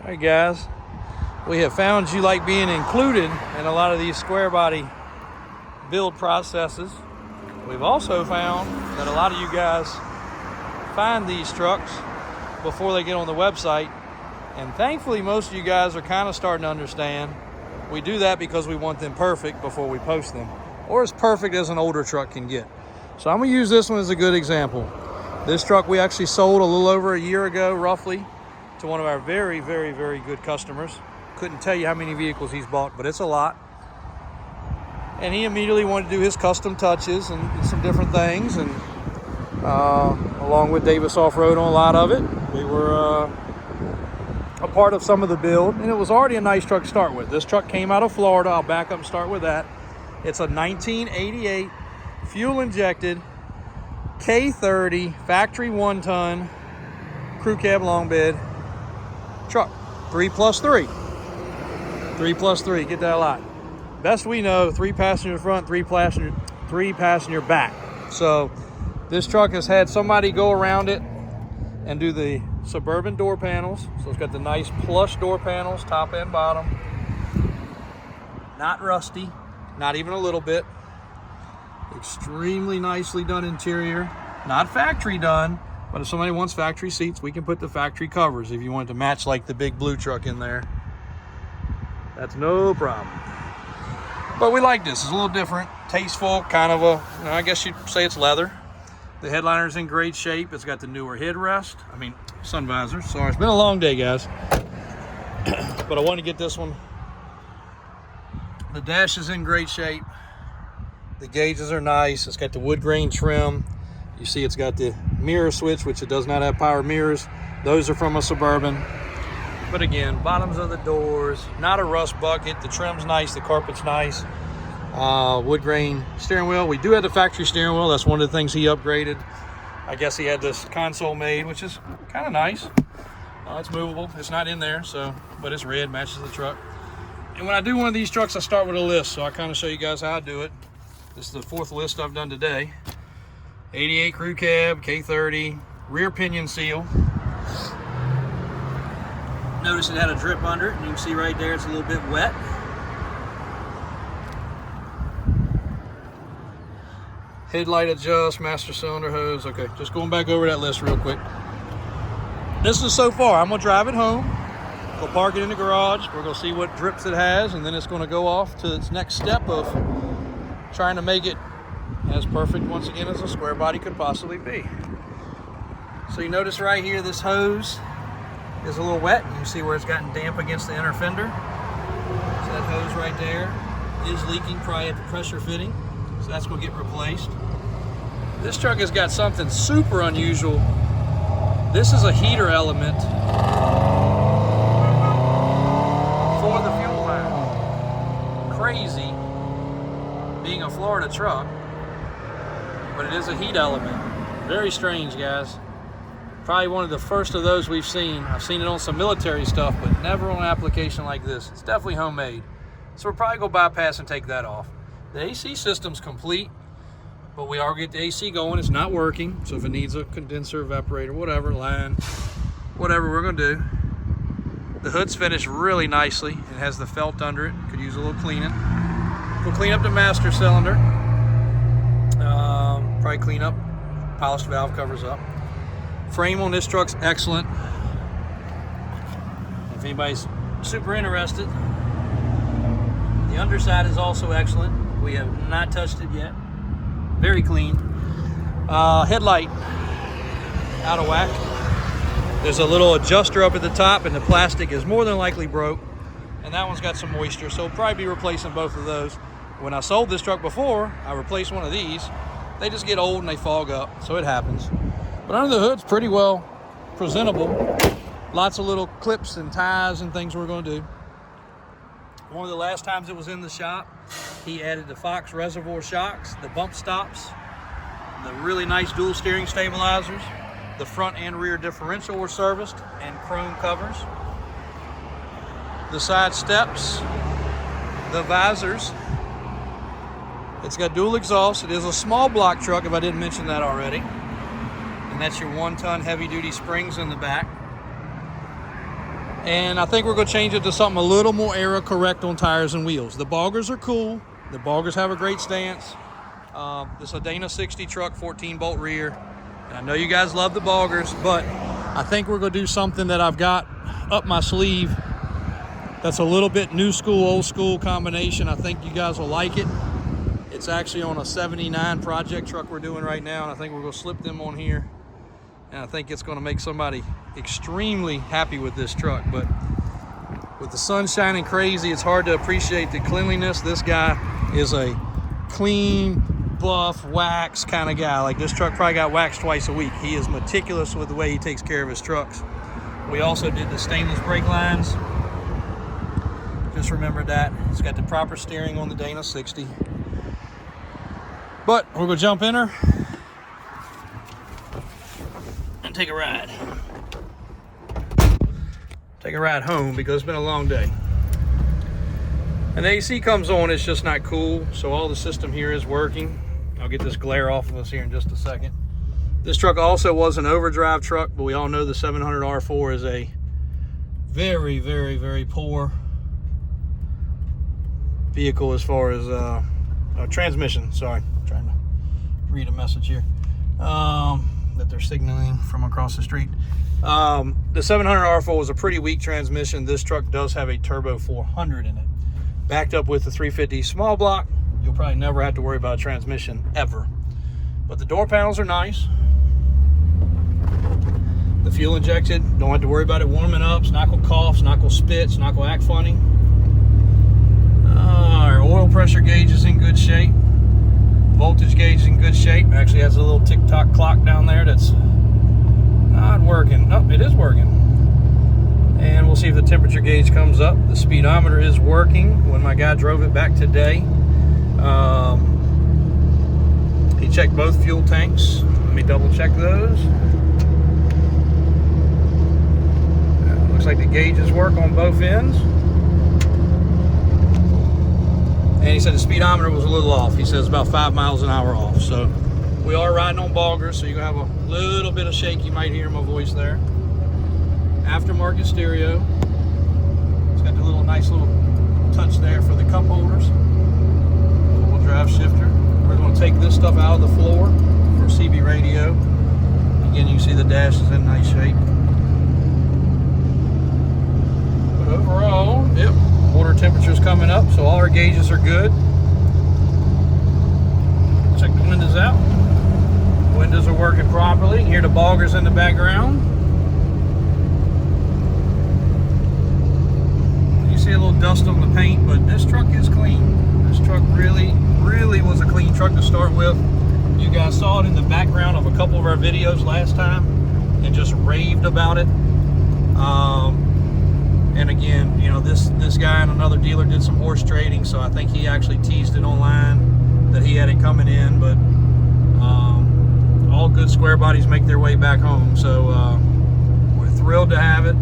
Hey guys, we have found you like being included in a lot of these Squarebody build processes. We've also found that a lot of you guys find these trucks before they get on the website, and thankfully most of you guys are kind of starting to understand we do that because we want them perfect before we post them, or as perfect as an older truck can get. So I'm going to use this one as a good example. This truck we actually sold a little over a year ago roughly to one of our very, very, very good customers. Couldn't tell you how many vehicles he's bought, but it's a lot. And he immediately wanted to do his custom touches and some different things, and along with Davis Off-Road on a lot of it. We were a part of some of the build, and it was already a nice truck to start with. This truck came out of Florida. I'll back up and start with that. It's a 1988 fuel injected K30 factory 1-ton crew cab long bed truck. 3+3. 3+3, get that a lot. Best we know, 3 passenger front, 3 passenger back. So this truck has had somebody go around it and do the Suburban door panels. So it's got the nice plush door panels, top and bottom. Not rusty, not even a little bit. Extremely nicely done interior. Not factory done, but if somebody wants factory seats, we can put the factory covers if you want to match like the big blue truck in there. That's no problem. But we like this. It's a little different, tasteful, kind of a, I guess you'd say it's leather. The headliner's in great shape. It's got the newer headrest. Sun visor. Sorry, it's been a long day, guys. But I want to get this one. The dash is in great shape. The gauges are nice. It's got the wood grain trim. You see it's got the mirror switch, which it does not have power mirrors. Those are from a Suburban. But again, bottoms of the doors, not a rust bucket. The trim's nice, the carpet's nice. Wood grain steering wheel. We do have the factory steering wheel. That's one of the things he upgraded. I guess he had this console made, which is kind of nice. It's movable. It's not in there, but it's red, matches the truck. And when I do one of these trucks, I start with a list. So I kind of show you guys how I do it. This is the 4th list I've done today. 88 crew cab, K30, rear pinion seal. Notice it had a drip under it, and you can see right there it's a little bit wet. Headlight adjust, master cylinder hose. Okay, just going back over that list real quick. This is so far. I'm gonna drive it home, go park it in the garage. We're gonna see what drips it has, and then it's gonna go off to its next step of trying to make it as perfect once again as a Squarebody could possibly be. So you notice right here, this hose is a little wet. You can see where it's gotten damp against the inner fender. So that hose right there is leaking, probably at the pressure fitting. So that's gonna get replaced. This truck has got something super unusual. This is a heater element for the fuel line. Crazy, being a Florida truck, but it is a heat element. Very strange, guys. Probably one of the first of those we've seen. I've seen it on some military stuff, but never on an application like this. It's definitely homemade. So we'll probably go bypass and take that off. The AC system's complete, but we are get the AC going. It's not working, so if it needs a condenser, evaporator, whatever, line, whatever we're gonna do. The hood's finished really nicely. It has the felt under it. Could use a little cleaning. We'll clean up the master cylinder. Probably clean up, polish the valve covers up. Frame on this truck's excellent. If anybody's super interested. The underside is also excellent. We have not touched it yet. Very clean. Headlight out of whack. There's a little adjuster up at the top, and the plastic is more than likely broke. And that one's got some moisture, so we'll probably be replacing both of those. When I sold this truck before, I replaced one of these. They just get old and they fog up, so it happens. But under the hood's pretty well presentable. Lots of little clips and ties and things we're going to do. One of the last times it was in the shop, he added the Fox reservoir shocks, the bump stops, the really nice dual steering stabilizers. The front and rear differential were serviced, and chrome covers. The side steps, the visors. It's got dual exhaust. It is a small block truck, if I didn't mention that already. And that's your 1-ton heavy-duty springs in the back. And I think we're going to change it to something a little more era correct on tires and wheels. The boggers are cool. The boggers have a great stance. This is a Dana 60 truck, 14-bolt rear. And I know you guys love the boggers, but I think we're going to do something that I've got up my sleeve that's a little bit new school, old school combination. I think you guys will like it. It's actually on a 79 project truck we're doing right now, and I think we're going to slip them on here. And I think it's going to make somebody extremely happy with this truck. But with the sun shining crazy, it's hard to appreciate the cleanliness. This guy is a clean, buff, wax kind of guy. Like, this truck probably got waxed twice a week. He is meticulous with the way he takes care of his trucks. We also did the stainless brake lines. Just remember that. It's got the proper steering on the Dana 60. But we're going to jump in her and take a ride. Take a ride home because it's been a long day. And the AC comes on, it's just not cool. So all the system here is working. I'll get this glare off of us here in just a second. This truck also was an overdrive truck, but we all know the 700 R4 is a very, very, very poor vehicle as far as transmission. Sorry, I'm trying to read a message here that they're signaling from across the street. The 700 R4 was a pretty weak transmission. This truck does have a turbo 400 in it, backed up with the 350 small block. You'll probably never have to worry about a transmission ever. But the door panels are nice. The fuel injected, don't have to worry about it warming up. It's not gonna cough, it's not gonna spit, it's not gonna act funny. Our oil pressure gauge is in good shape. Voltage gauge is in good shape. Actually has a little tick-tock clock down there that's not working. Oh, it is working. And we'll see if the temperature gauge comes up. The speedometer is working. When my guy drove it back today, he checked both fuel tanks. Let me double check those. Looks like the gauges work on both ends. And he said the speedometer was a little off. He says about 5 miles an hour off. So we are riding on boggers, so you're gonna have a little bit of shake. You might hear my voice there. Aftermarket stereo. It's got the little nice little touch there for the cup holders. Full drive shifter. We're gonna take this stuff out of the floor for CB radio. Again, you can see the dash is in nice shape. But overall, yep. Water temperature's coming up, so all our gauges are good. Check the windows out. Windows are working properly. Hear the boggers in the background. You see a little dust on the paint, but this truck is clean. This truck really, really was a clean truck to start with. You guys saw it in the background of a couple of our videos last time and just raved about it. And again, you know, this guy and another dealer did some horse trading, so I think he actually teased it online that he had it coming in. But all good square bodies make their way back home, so we're thrilled to have it.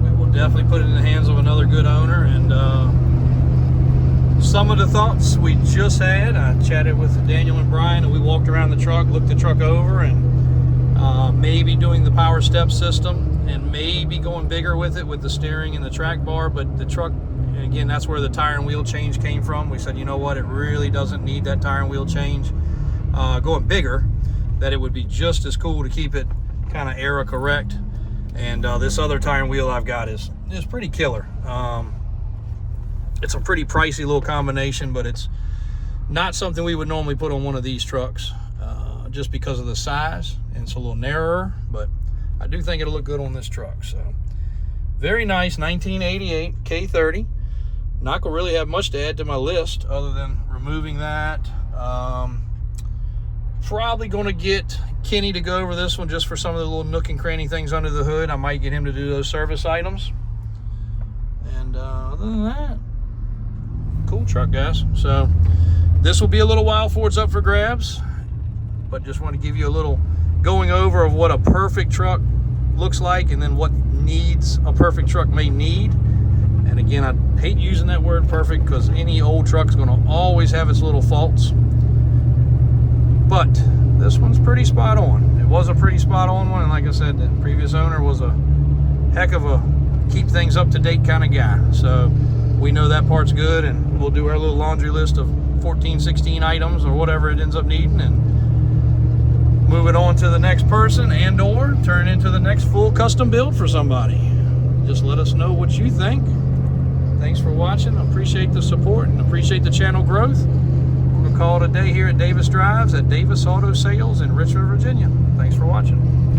We will definitely put it in the hands of another good owner. And some of the thoughts we just had, I chatted with Daniel and Brian, and we walked around the truck, looked the truck over, and maybe doing the power step system and maybe going bigger with it with the steering and the track bar. But the truck, again, that's where the tire and wheel change came from. We said, you know what, it really doesn't need that tire and wheel change. Going bigger, that it would be just as cool to keep it kind of era correct. And this other tire and wheel I've got is pretty killer. It's a pretty pricey little combination, but it's not something we would normally put on one of these trucks just because of the size, and it's a little narrower, but I do think it'll look good on this truck. So very nice 1988 K30. Not gonna really have much to add to my list other than removing that. Probably gonna get Kenny to go over this one just for some of the little nook and cranny things under the hood. I might get him to do those service items. And other than that, cool truck, guys. So this will be a little while before it's up for grabs, but just want to give you a little going over of what a perfect truck looks like, and then what needs a perfect truck may need. And again, I hate using that word perfect because any old truck is going to always have its little faults, but this one's pretty spot on. It was a pretty spot on one, and like I said, the previous owner was a heck of a keep things up to date kind of guy. So we know that part's good, and we'll do our little laundry list of 14, 16 items or whatever it ends up needing, and move it on to the next person, and or turn into the next full custom build for somebody. Just let us know what you think. Thanks for watching. I appreciate the support and appreciate the channel growth. We'll call it a day here at Davis Drives at Davis Auto Sales in Richmond, Virginia. Thanks for watching.